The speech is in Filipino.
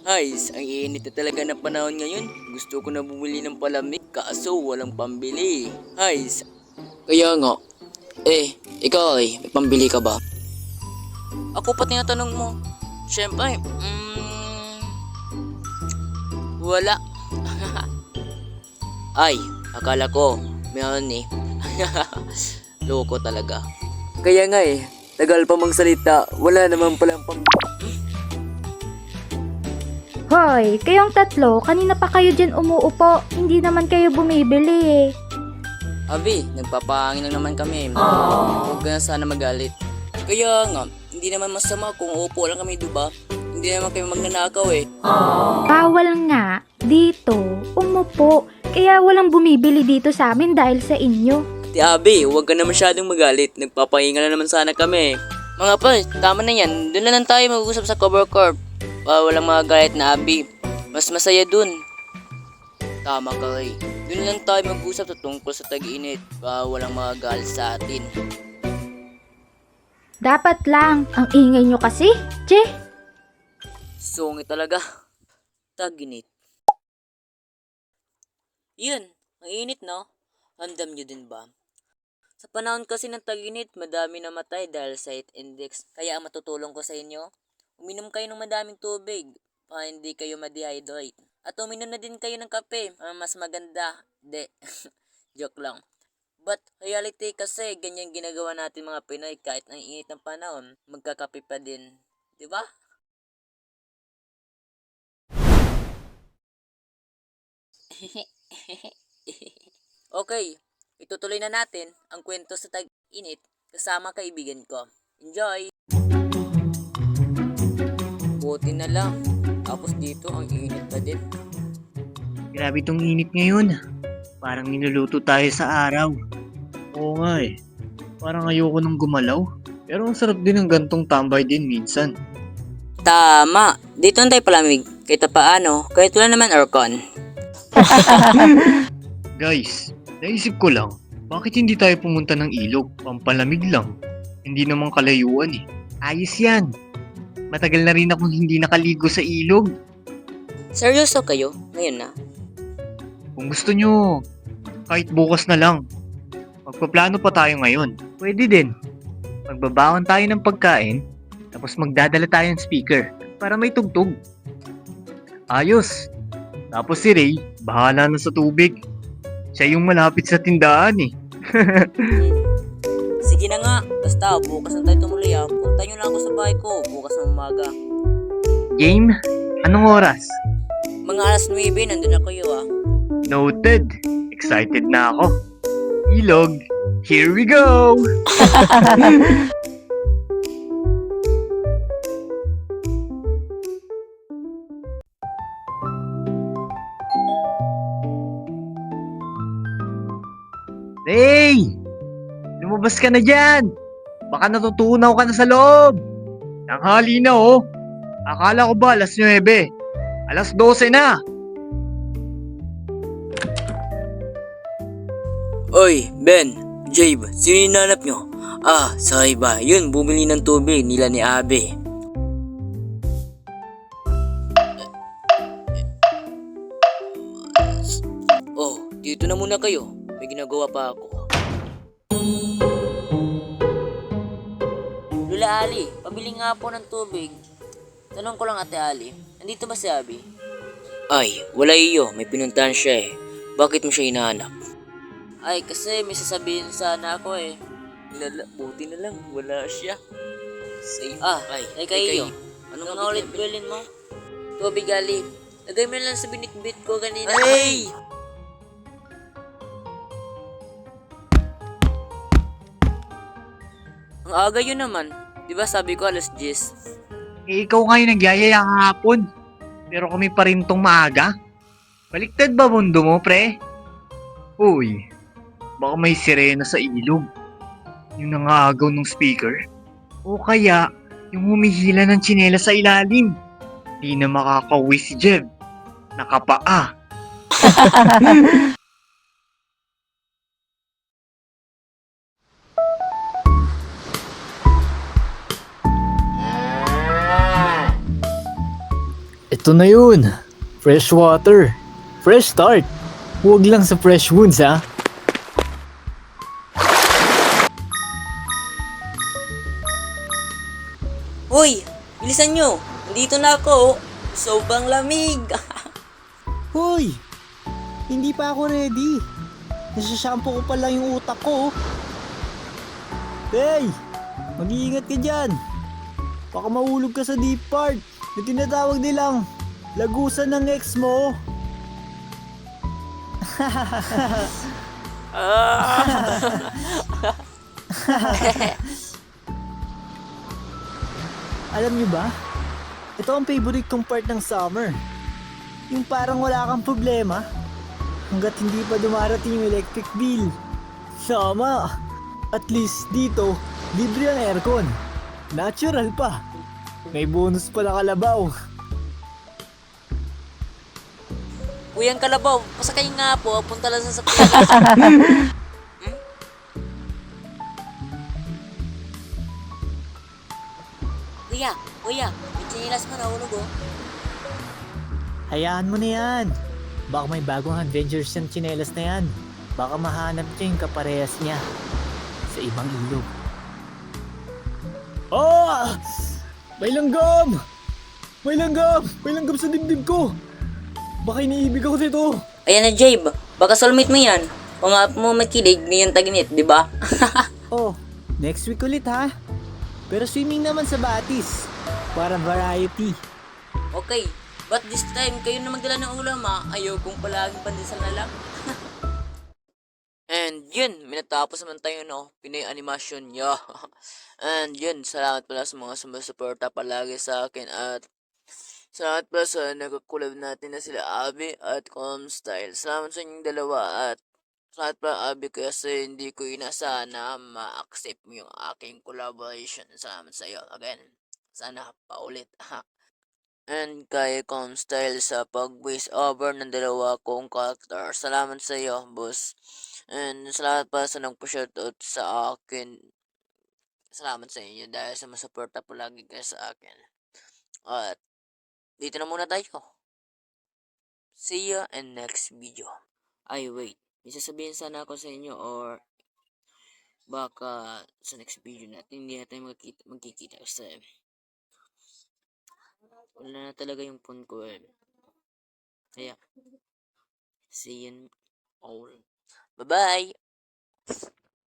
Guys, ang iinit na talaga ng panahon ngayon. Gusto ko na bumili ng palamig kaso walang pambili. Guys, Kaya nga. Ikaw may pambili ka ba? ako pa tinatanong mo. Siyempre, wala. Ay, akala ko, meron eh. Loko talaga. Kaya nga tagal pa mang salita, wala naman palang Hoy, kayong tatlo, kanina pa kayo dyan umuupo. Hindi naman kayo bumibili eh. Abi, nagpapahangin lang naman kami. Huwag ka na sana magalit. Kaya nga, hindi naman masama kung upo lang kami, diba? Hindi naman kayo magnanakaw eh. Bawal nga dito umupo. Kaya walang bumibili dito sa amin dahil sa inyo. Ate Abi, huwag ka na masyadong magalit. Nagpapahinga na naman sana kami. Mga pa, tama na yan. Doon na lang tayo mag-usap sa cover corp. Walang mga galit na Abi. Mas masaya dun. Tama ka Ray. Doon lang tayo mag-usap tungkol sa tag-init. Walang mga galit sa atin. Dapat lang. Ang ingay nyo kasi. Che. Sungit talaga. Tag-init. Yun, ang init no? Ramdam nyo din ba? Sa panahon kasi ng tag-init, madami namatay dahil sa heat index. Kaya ang matutulong ko sa inyo, uminom kayo ng madaming tubig para hindi kayo ma-dehydrate. At uminom na din kayo ng kape, mas maganda. De, joke lang. But reality kasi, ganyan ginagawa natin mga Pinoy kahit ang init ng panahon, magkakape pa din. Diba? Okay, itutuloy na natin ang kwento sa tag-init kasama kaibigan ko. Enjoy! Buti na lang, tapos dito ang init na din. Grabe tong init ngayon. Parang niluluto tayo sa araw. Oo nga Parang ayoko nang gumalaw. Pero ang sarap din ng gantong tambay din minsan. Tama! Dito na tayo palamig. Kahit paano, kahit wala naman aircon. Guys, naisip ko lang, bakit hindi tayo pumunta ng ilog? Pampalamig lang. Hindi naman kalayuan Ayos yan. Matagal na rin akong hindi nakaligo sa ilog. Seryoso kayo? Ngayon na? Kung gusto nyo, kahit bukas na lang. Magpaplano pa tayo ngayon. Pwede din. Magbabaon tayo ng pagkain, tapos magdadala tayo ng speaker para may tugtog. Ayos. Tapos si Ray, bahala na sa tubig. Siya yung malapit sa tindahan Sige na nga, basta bukas na tayo tumuloy Punta nyo lang ako sa bahay ko, bukas ng umaga. Game? Anong oras? Mga alas 9, nandun na kayo Noted. Excited na ako. Ilog, here we go! Hey! Lumabas ka na dyan! Baka natutunaw ka na sa loob! Tanghali na Akala ko ba alas 9? Alas 12 na! Oy, Ben, Jabe, sino hinanap nyo? Sorry ba, yun, bumili ng tubig nila ni Abe. Oh, dito na muna kayo. May ginagawa pa ako. Lula Ali, pabili nga po ng tubig. Tanong ko lang Ate Ali, nandito ba si Abby? Ay, wala iyo. May pinuntahan siya Bakit mo siya hinahanap? Ay, kasi may sasabihin sana ako Buti na lang, wala siya. Ay kayo. Anong nga ulit bilhin mo? Tubig Ali. Lagay mo lang sa binitbit ko kanina. Ay! Ang aga yun naman. Di ba sabi ko alas 10? Ikaw ngayon nagyayaya kahapon. Pero kami pa rin tong maaga. Baliktad ba mundo mo, pre? Uy, baka may sirena sa ilog. Yung nangaagaw ng speaker. O kaya, yung humihila ng tsinela sa ilalim. Di na makakauwi si Jeb. Nakapaa. Sakto na yun. Fresh water. Fresh start. Huwag lang sa fresh wounds ha. Hoy! Bilisan nyo! Nandito na ako! Sobrang lamig! Hoy! Hindi pa ako ready. Nasashampoo ko pa lang yung utak ko. Hey! Mag-iingat ka dyan. Baka mahulog ka sa deep part na tinatawag nilang lagusan ng ex mo. Alam niyo ba? Ito ang favorite kong part ng summer. Yung parang wala kang problema hanggat hindi pa dumarating yung electric bill. Sama! At least dito, libre ang aircon. Natural pa. May bonus pa na kalabaw. Kuyang Kalabaw, pasakay nga po, punta lang sa sakyan. Kuya, may chinilas mo nahulog oh. Hayaan mo na yan. Baka may bagong adventures yung tsinelas na yan. Baka mahanap niya yung kaparehas niya sa ibang ilog. Ah! May langgam! May langgam! May langgam sa dibdib ko! Baka iniibig ako dito! Ayan na Jabe, baka soulmate mo yan. Kung nga mo makilig, ngayon taginit, di ba? Oh, next week ulit ha? Pero swimming naman sa Batis. Para variety. Okay, but this time, kayo na magdala ng ulam ha. Ayaw kong palaging pandesal na lang. And yun, minatapos naman tayo no, Pinoy animation yeah. And yun, salamat pala sa mga sumusuporta palagi sa akin at salamat pala sa nagkakulab natin na sila Abby at Comstyle. Salamat sa inyong dalawa at salamat pala Abby kasi hindi ko inasahan na ma-accept mo yung aking collaboration. Salamat sa iyo again. Sana paulit. And kay Comstyle sa pag-voice over ng dalawa kong character. Salamat sa iyo, boss. And salamat pa sa nagpa-shoutout sa akin. Salamat sa inyo dahil sa masuporta po lagi kayo sa akin. At dito na muna tayo. See you in next video. Ay wait, may sasabihin sana ako sa inyo or baka sa next video natin hindi na tayo magkikita kasi wala na talaga yung phone ko eh. Kaya, see you all. Bye-bye!